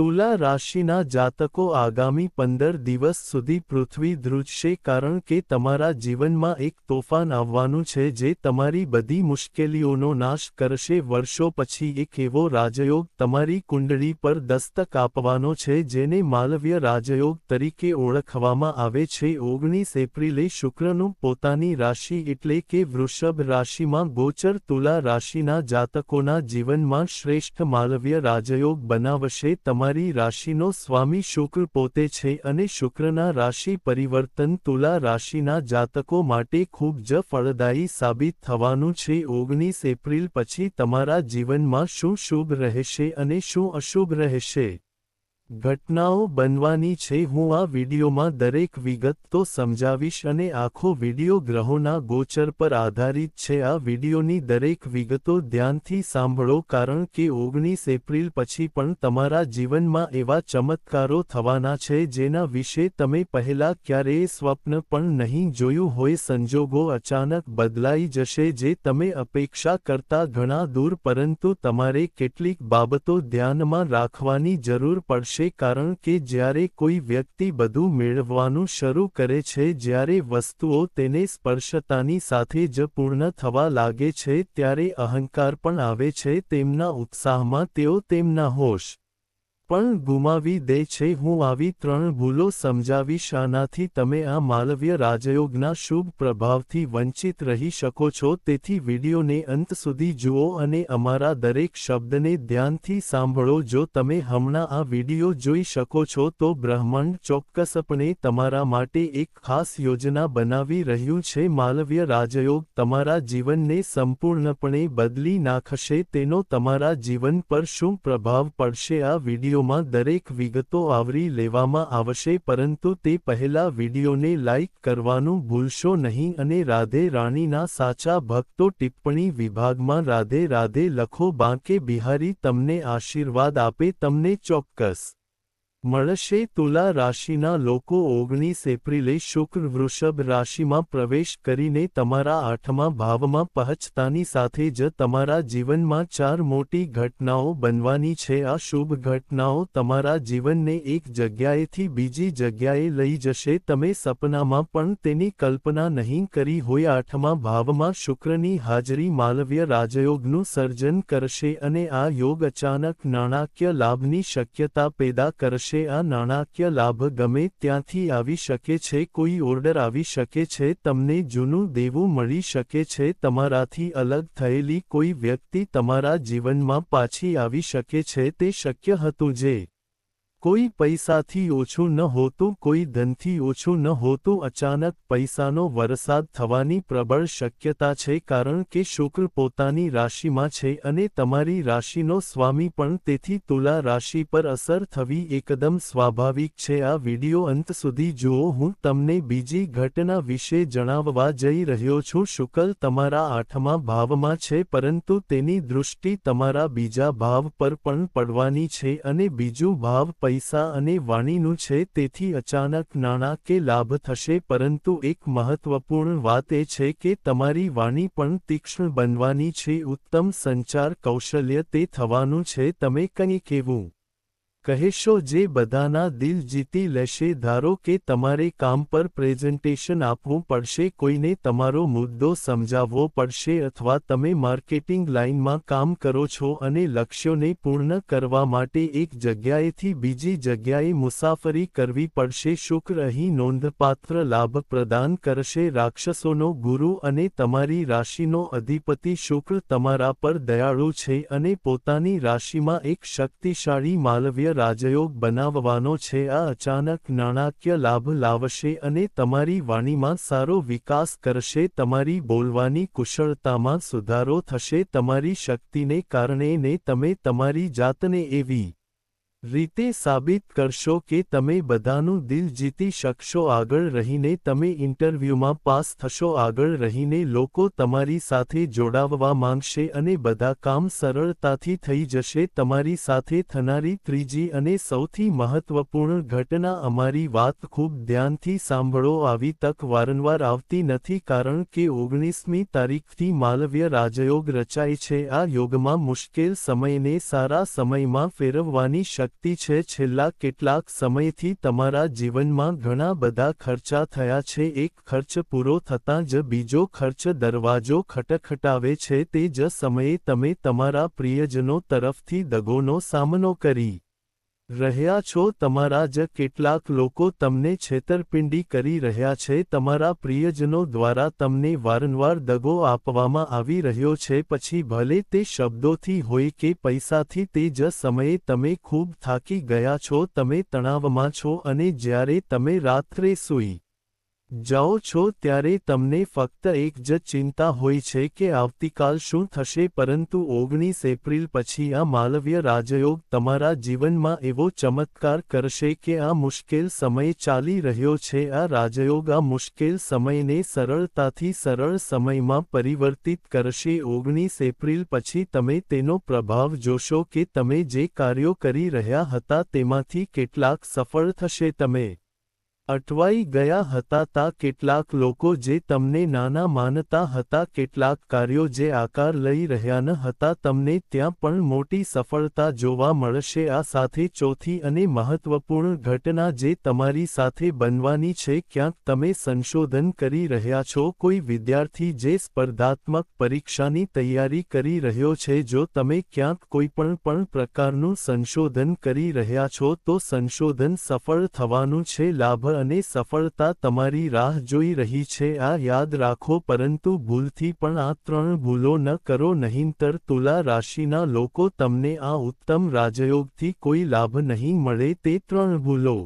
તુલા રાશિના જાતકો આગામી 15 દિવસ સુધી પૃથ્વી ધ્રુજશે કારણ કે તમારા જીવનમાં એક તોફાન આવવાનું છે જે તમારી બધી મુશ્કેલીઓનો નાશ કરશે. વર્ષો પછી એક એવો રાજયોગ તમારી કુંડળી પર દસ્તક આપવાનો છે જેને માલવ્ય રાજયોગ તરીકે ઓળખવામાં આવે છે. 19 એપ્રિલે શુક્રનું પોતાની રાશિ એટલે કે વૃષભ રાશિમાં ગોચર તુલા રાશિના જાતકોના જીવનમાં શ્રેષ્ઠ માલવ્ય રાજયોગ બનાવશે. તમારી રાશિનો સ્વામી શુક્ર પોતે છે અને શુક્રના રાશિ પરિવર્તન તુલા રાશિના જાતકો માટે ખૂબ જ ફળદાયી સાબિત થવાનું છે. 19 એપ્રિલ પછી તમારા જીવનમાં શું શુભ રહેશે અને શું અશુભ રહેશે ઘટનાઓ બનવાની છે. હું આ વિડીયોમાં દરેક વિગત તો સમજાવીશ અને આખો વિડીયો ગ્રહોના ગોચર પર આધારિત છે. આ વિડીયોની દરેક વિગતો ધ્યાનથી સાંભળો કારણ કે 19 એપ્રિલ પછી પણ તમારા જીવનમાં એવા ચમત્કારો થવાના છે જેના વિશે તમે પહેલા ક્યારેય સ્વપ્ન પણ નહીં જોયું હોય. સંજોગો અચાનક બદલાઈ જશે જે તમે અપેક્ષા કરતાં ઘણા દૂર, પરંતુ તમારે કેટલીક બાબતો ધ્યાનમાં રાખવાની જરૂર પડશે કારણ કે જ્યારે કોઈ વ્યક્તિ બધું મેળવવાનું શરૂ કરે છે, જ્યારે વસ્તુઓ તેને સ્પર્શતાની સાથે જ પૂર્ણ થવા લાગે છે, ત્યારે અહંકાર પણ આવે છે. તેમના ઉત્સાહમાં તેઓ તેમના હોશ પણ ગુમાવી દે છે. હું આવી 3 ભૂલો સમજાવીશ. આનાથી તમે આ માલવ્ય રાજયોગના શુભ પ્રભાવથી વંચિત રહી શકો છો. તેથી વિડીયોને અંત સુધી જુઓ અને અમારા દરેક શબ્દને ધ્યાનથી સાંભળો. જો તમે હમણાં આ વિડીયો જોઈ શકો છો તો બ્રહ્માંડ ચોક્કસપણે તમારા માટે એક ખાસ યોજના બનાવી રહ્યું છે. માલવ્ય રાજયોગ તમારા જીવનને સંપૂર્ણપણે બદલી નાખશે. તેનો તમારા જીવન પર શું પ્રભાવ પડશે આ વિડીયો દરેક વિગતો આવરી લેવામાં આવશે, પરંતુ તે પહેલા વિડીયોને લાઇક કરવાનું ભૂલશો નહીં અને રાધે રાણીના સાચા ભક્તો ટિપ્પણી વિભાગમાં રાધે રાધે લખો. બાંકે બિહારી તમને આશીર્વાદ આપે. તમને ચોક્કસ મળશે. તુલા રાશિના લોકો 19 એપ્રિલે શુક્ર વૃષભ રાશિમાં પ્રવેશ કરીને તમારા 8મા ભાવમાં પહોંચતાની સાથે જ તમારા જીવનમાં 4 મોટી ઘટનાઓ બનવાની છે. આ શુભ ઘટનાઓ તમારા જીવનને એક જગ્યાએથી બીજી જગ્યાએ લઈ જશે. તમે સપનામાં પણ તેની કલ્પના નહીં કરી હોય. 8મા ભાવમાં શુક્રની હાજરી માલવ્ય રાજયોગનું સર્જન કરશે અને આ યોગ અચાનક નાણાકીય લાભની શક્યતા પેદા કરશે. આ નાણાકીય લાભ ગમે ત્યાંથી આવી શકે છે. કોઈ ઓર્ડર આવી શકે છે, તમને જૂનું દેવું મળી શકે છે, તમારાથી અલગ થયેલી કોઈ વ્યક્તિ તમારા જીવનમાં પાછી આવી શકે છે. તે શક્ય હતું જે કોઈ પૈસાથી ઓછું ન હોતું, કોઈ ધનથી ઓછું ન હોતું. અચાનક પૈસાનો વરસાદ થવાની પ્રબળ શક્યતા છે કારણ કે શુક્ર પોતાની રાશિમાં છે અને તમારી રાશિનો સ્વામી પણ. તેથી તુલા રાશિ પર અસર થવી એકદમ સ્વાભાવિક છે. આ વિડીયો અંત સુધી જુઓ. હું તમને બીજી ઘટના વિશે જણાવવા જઈ રહ્યો છું. શુક્ર તમારા 8મા ભાવમાં છે, પરંતુ તેની દૃષ્ટિ તમારા બીજા ભાવ પર પણ પડવાની છે અને બીજું ભાવ પૈસા અને વાણીનું છે. તેથી અચાનક નાણાં કે લાભ થશે, પરંતુ એક મહત્વપૂર્ણ વાત એ છે કે તમારી વાણી પણ તીક્ષ્ણ બનવાની છે. ઉત્તમ સંચાર કૌશલ્ય તે થવાનું છે. તમે કંઈક એવું કહેશો જે બધાના દિલ જીતી લેશે. ધારો કે તમારે કામ પર પ્રેઝન્ટેશન આપવું પડશે, કોઈને તમારો મુદ્દો સમજાવવો પડશે, અથવા તમે માર્કેટિંગ લાઇનમાં કામ કરો છો અને લક્ષ્યોને પૂર્ણ કરવા માટે એક જગ્યાએથી બીજી જગ્યાએ મુસાફરી કરવી પડશે. શુક્ર અહીં નોંધપાત્ર લાભ પ્રદાન કરશે. રાક્ષસોનો ગુરુ અને તમારી રાશિનો અધિપતિ શુક્ર તમારા પર દયાળુ છે અને પોતાની રાશિમાં એક શક્તિશાળી માલવ્ય રાજયોગ બનાવવાનો છે. આ અચાનક નાણાકીય લાભ લાવશે અને તમારી વાણીમાં સારો વિકાસ કરશે. તમારી બોલવાની કુશળતામાં સુધારો થશે. તમારી શક્તિને કારણે તમે તમારી જાતને એવી રીતે સાબિત કરશો કે તમે બધાનું દિલ જીતી શકશો. આગળ રહીને તમે ઇન્ટરવ્યૂમાં પાસ થશો. આગળ રહીને લોકો તમારી સાથે જોડાવવા માંગશે અને બધા કામ સરળતાથી થઈ જશે. તમારી સાથે થનારી ત્રીજી અને સૌથી મહત્વપૂર્ણ ઘટના. અમારી વાત ખૂબ ધ્યાનથી સાંભળો. આવી તક વારંવાર આવતી નથી કારણ કે 19મી તારીખથી માલવ્ય રાજયોગ રચાય છે. આ યોગમાં મુશ્કેલ સમયને સારા સમયમાં ફેરવવાની શક્તિ શક્તિ છે. છેલ્લા કેટલાક સમયથી તમારા જીવનમાં ઘણા બધા ખર્ચા થયા છે. એક ખર્ચ પૂરો થતાં જ બીજો ખર્ચ દરવાજો ખટખટાવે છે. તે જ સમયે તમે તમારા પ્રિયજનો તરફથી દગોનો સામનો કરી રહ્યા છો. તમારા જ કેટલાક લોકો તમને છેતરપિંડી કરી રહ્યા છે. તમારા પ્રિયજનો દ્વારા તમને વારંવાર દગો આપવામાં આવી રહ્યો છે. પછી ભલે તે શબ્દોથી હોય કે પૈસાથી, તે જ સમયે તમે ખૂબ થાકી ગયા છો, તમે તણાવમાં છો અને જ્યારે તમે રાત્રે સૂઈ જાઓ છો ત્યારે તમને ફક્ત એક જ ચિંતા હોય છે કે આવતીકાલ શું થશે. પરંતુ 19 એપ્રિલ પછી આ માલવ્ય રાજયોગ તમારા જીવનમાં એવો ચમત્કાર કરશે કે આ મુશ્કેલ સમય ચાલી રહ્યો છે. આ રાજયોગ આ મુશ્કેલ સમયને સરળતાથી સરળ સમયમાં પરિવર્તિત કરશે. 19 એપ્રિલ પછી તમે તેનો પ્રભાવ જોશો કે તમે જે કાર્યો કરી રહ્યા હતા તેમાંથી કેટલાક સફળ થશે. તમે અટવાઈ ગયા હતા તા કેટલાક લોકો જે તમને નાના માનતા હતા, કેટલાક કાર્યો જે આકાર લઈ રહ્યા ન હતા, તમને ત્યાં પણ મોટી સફળતા જોવા મળશે. આ સાથે ચોથી અને મહત્વપૂર્ણ ઘટના જે તમારી સાથે બનવાની છે, ક્યાંક તમે સંશોધન કરી રહ્યા છો. કોઈ વિદ્યાર્થી જે સ્પર્ધાત્મક પરીક્ષાની તૈયારી કરી રહ્યો છે, જો તમે ક્યાંક કોઈપણ પ્રકારનું સંશોધન કરી રહ્યા છો તો સંશોધન સફળ થવાનું છે. લાભ અને સફળતા તમારી રાહ જોઈ રહી છે. આ યાદ રાખો, પરંતુ ભૂલથી પણ આ 3 ભૂલો ન કરો, નહીંતર તુલા રાશિના લોકો તમને આ ઉત્તમ રાજયોગથી કોઈ લાભ નહીં મળે. તે 3 ભૂલો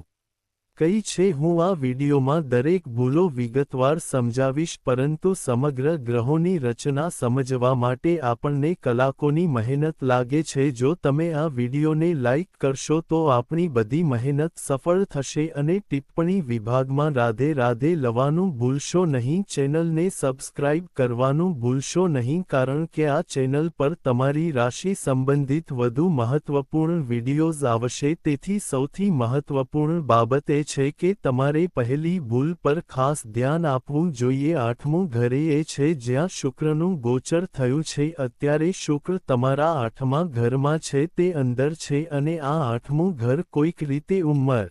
કઈ છે હું આ વિડીયોમાં દરેક ભૂલો વિગતવાર સમજાવીશ, પરંતુ સમગ્ર ગ્રહોની રચના સમજવા માટે આપણને કલાકોની મહેનત લાગે છે. જો તમે આ વિડીયોને લાઇક કરશો તો આપણી બધી મહેનત સફળ થશે. અને ટિપ્પણી વિભાગમાં રાધે રાધે લવાનું ભૂલશો નહીં. ચેનલને સબસ્ક્રાઇબ કરવાનું ભૂલશો નહીં, કારણ કે આ ચેનલ પર તમારી રાશિ સંબંધિત વધુ મહત્વપૂર્ણ વિડીયોઝ આવશે. તેથી સૌથી મહત્વપૂર્ણ બાબત એ છે કે તમારે પહેલી ભૂલ પર ખાસ ધ્યાન આપવું જોઈએ. 8મું ઘર એ છે જ્યાં શુક્રનું ગોચર થયું છે. અત્યારે શુક્ર તમારા 8મા ઘરમાં છે, તે અંદર છે, અને આ 8મું ઘર કોઈક રીતે ઉંમર,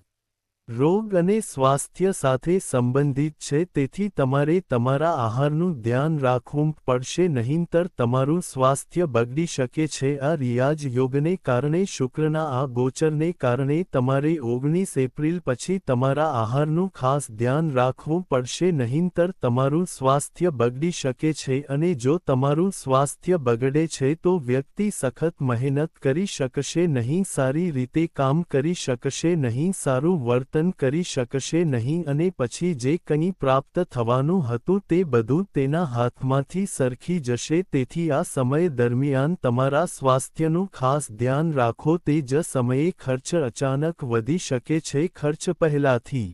રોગ અને સ્વાસ્થ્ય સાથે સંબંધિત છે. તેથી તમારે તમારા આહારનું ધ્યાન રાખવું પડશે, નહીંતર તમારું સ્વાસ્થ્ય બગડી શકે છે. આ રિયાજ યોગને કારણે, શુક્રના આ ગોચરને કારણે તમારે 19 એપ્રિલ પછી તમારા આહારનું ખાસ ધ્યાન રાખવું પડશે, નહીંતર તમારું સ્વાસ્થ્ય બગડી શકે છે. અને જો તમારું સ્વાસ્થ્ય બગડે છે તો વ્યક્તિ સખત મહેનત કરી શકશે નહીં, સારી રીતે કામ કરી શકશે નહીં, સારું વર્તન કરી શકશે નહીં, અને પછી જે કંઈ પ્રાપ્ત થવાનું હતું તે બધું તેના હાથમાંથી સરકી જશે. તેથી આ સમય દરમિયાન તમારા સ્વાસ્થ્યનું ખાસ ધ્યાન રાખો. તે જ સમયે ખર્ચ અચાનક વધી શકે છે. ખર્ચ પહેલાથી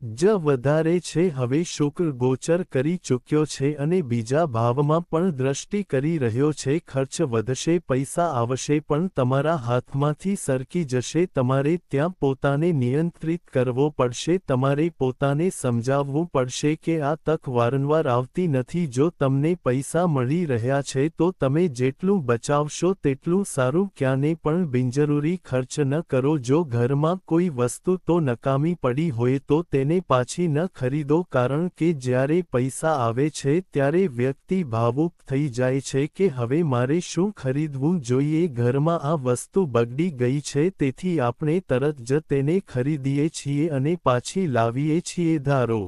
જ વધારે છે. હવે શુક્ર ગોચર કરી ચૂક્યો છે અને બીજા ભાવમાં પણ દ્રષ્ટિ કરી રહ્યો છે. ખર્ચ વધશે, પૈસા આવશે, પણ તમારા હાથમાંથી સરકી જશે. તમારે ત્યાં પોતાને નિયંત્રિત કરવો પડશે. તમારે પોતાને સમજાવવું પડશે કે આ તક વારંવાર આવતી નથી. જો તમને પૈસા મળી રહ્યા છે તો તમે જેટલું બચાવશો તેટલું સારું. ક્યાંને પણ બિનજરૂરી ખર્ચ ન કરો. જો ઘરમાં કોઈ વસ્તુ તો નકામી પડી હોય તો તેને પાછી ન ખરીદો, કારણ કે જ્યારે પૈસા આવે છે ત્યારે વ્યક્તિ ભાવુક થઈ જાય છે કે હવે મારે શું ખરીદવું જોઈએ. ઘરમાં આ વસ્તુ બગડી ગઈ છે, તેથી આપણે તરત જ તેને ખરીદીએ છીએ અને પાછી લાવીએ છીએ. ધારો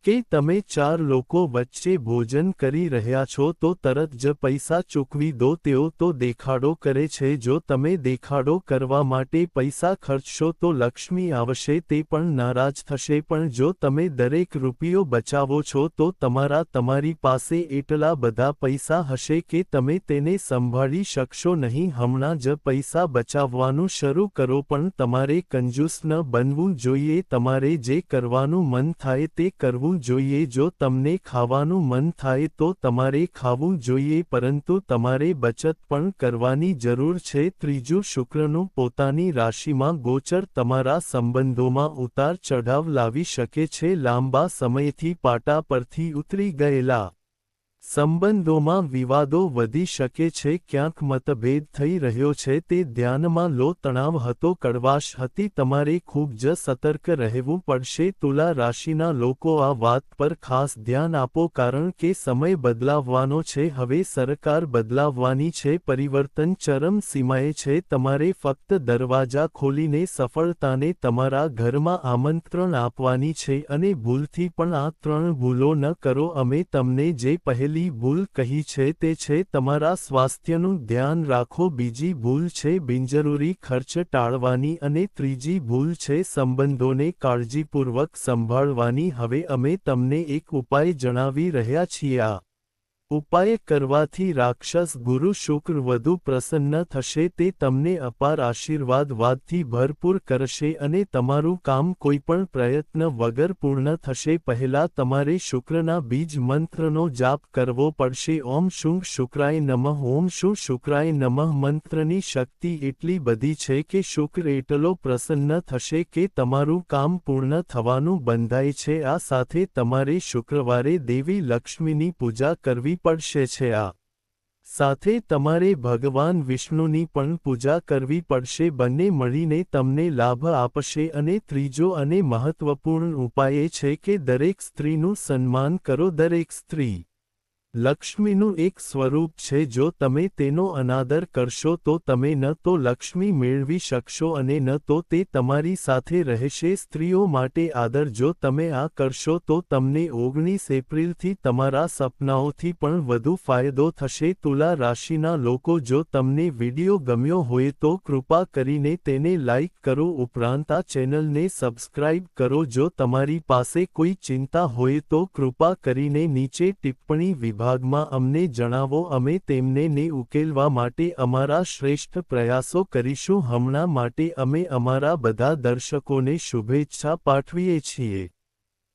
કે તમે 4 લોકો વચ્ચે ભોજન કરી રહ્યા છો તો તરત જ પૈસા ચૂકવી દો. તેઓ તો દેખાડો કરે છે. જો તમે દેખાડો કરવા માટે પૈસા ખર્ચશો તો લક્ષ્મી આવશે, તે પણ નારાજ થશે. પણ જો તમે દરેક રૂપિયો બચાવો છો તો તમારી પાસે એટલા બધા પૈસા હશે કે તમે તેને સંભાળી શકશો નહીં. હમણાં જ પૈસા બચાવવાનું શરૂ કરો, પણ તમારે કંજૂસ ન બનવું જોઈએ. તમારે જે કરવાનું મન થાય તે કરવું જોઈએ. જો તમને ખાવાનું મન થાય તો તમારે ખાવું જોઈએ, પરંતુ તમારે બચત પણ કરવાની જરૂર છે. ત્રીજું, શુક્રનું પોતાની રાશિમાં ગોચર તમારા સંબંધોમાં ઉતાર ચઢાવ લાવી શકે છે. લાંબા સમયથી પાટા પરથી ઉતરી ગયેલા સંબંધોમાં વિવાદો વધી શકે છે, ક્યાંક મતભેદ થઈ રહ્યો છે તે ધ્યાનમાં લો. તણાવ હતો, કડવાશ હતી, તમારે ખૂબ જ સતર્ક રહેવું પડશે. તુલા રાશિના લોકો, આ વાત પર ખાસ ધ્યાન આપો કારણ કે સમય બદલાવવાનો છે. હવે સરકાર બદલાવવાની છે, પરિવર્તન ચરમ સીમાએ છે. તમારે ફક્ત દરવાજા ખોલીને સફળતાને તમારા ઘરમાં આમંત્રણ આપવાની છે અને ભૂલથી પણ આ 3 ભૂલો ન કરો. અમે તમને જે પહેલી ભૂલ કહી છે તે છે તમારા સ્વાસ્થ્યનું ધ્યાન રાખો. બીજી ભૂલ છે બિનજરૂરી ખર્ચ ટાળવાની અને ત્રીજી ભૂલ છે સંબંધોને કાળજીપૂર્વક સંભાળવાની. હવે અમે તમને એક ઉપાય જણાવી રહ્યા છીએ. આ ઉપાય કરવાથી રાક્ષસ ગુરુ શુક્ર વધુ પ્રસન્ન થશે. તે તમને અપાર આશીર્વાદથી ભરપૂર કરશે અને તમારું કામ કોઈપણ પ્રયત્ન વગર પૂર્ણ થશે. પહેલા તમારે શુક્રના બીજ મંત્રનો જાપ કરવો પડશે. ઓમ શું શુક્રાય નમઃ. ઓમ શું શુક્રાય નમઃ મંત્રની શક્તિ એટલી બધી છે કે શુક્ર એટલો પ્રસન્ન થશે કે તમારું કામ પૂર્ણ થવાનું બંધાય છે. આ સાથે તમારે શુક્રવારે દેવી લક્ષ્મીની પૂજા કરવી પડશે છે. આ સાથે તમારે ભગવાન વિષ્ણુની પણ પૂજા કરવી પડશે. બંને મળીને તમને લાભ આપશે. અને ત્રીજો અને મહત્વપૂર્ણ ઉપાય એ છે કે દરેક સ્ત્રીનું સન્માન કરો. દરેક સ્ત્રી લક્ષ્મીનું એક સ્વરૂપ છે. જો તમે તેનો અનાદર કરશો તો તમે ન તો લક્ષ્મી મેળવી શકશો અને ન તો તે તમારી સાથે રહેશે. સ્ત્રીઓ માટે આદર, જો તમે આ કરશો તો તમને 19 એપ્રિલથી તમારા સપનાઓથી પણ વધુ ફાયદો થશે. તુલા રાશિના લોકો, જો તમને વિડીયો ગમ્યો હોય તો કૃપા કરીને તેને લાઇક કરો. ઉપરાંત આ ચેનલને સબસ્ક્રાઇબ કરો. જો તમારી પાસે કોઈ ચિંતા હોય તો કૃપા કરીને નીચે ટિપ્પણી વિભાગમાં અમને જણાવો. અમે તેમને ઉકેલવા માટે અમારા શ્રેષ્ઠ પ્રયાસો કરીશું. હમણાં માટે અમે અમારા બધા દર્શકોને શુભેચ્છા પાઠવીએ છીએ.